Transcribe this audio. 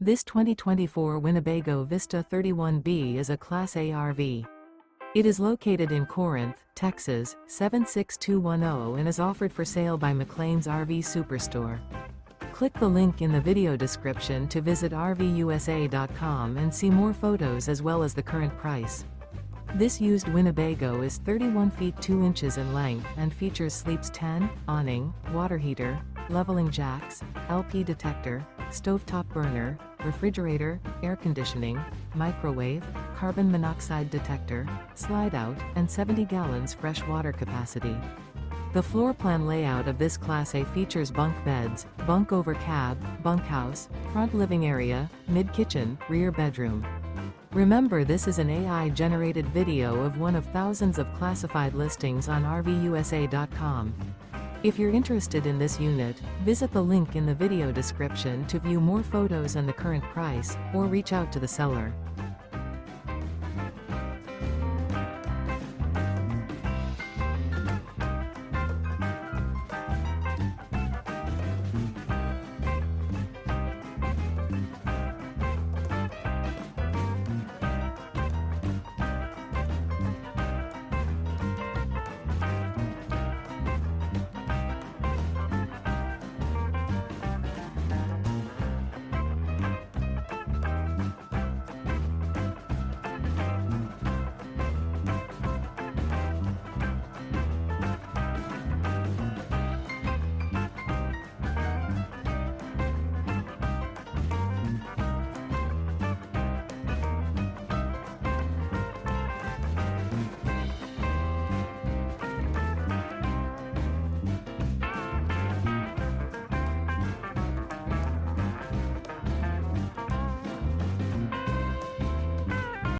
This 2024 Winnebago Vista 31B is a Class A RV. It is located in Corinth, Texas, 76210 and is offered for sale by McClain's RV Superstore. Click the link in the video description to visit RVUSA.com and see more photos as well as the current price. This used Winnebago is 31 feet 2 inches in length and features sleeps 10, awning, water heater, leveling jacks, LP detector, stovetop burner, refrigerator, air conditioning, microwave, carbon monoxide detector, slide-out, and 70 gallons fresh water capacity. The floor plan layout of this Class A features bunk beds, bunk over cab, bunkhouse, front living area, mid-kitchen, rear bedroom. Remember, this is an AI-generated video of one of thousands of classified listings on RVUSA.com. If you're interested in this unit, visit the link in the video description to view more photos and the current price, or reach out to the seller.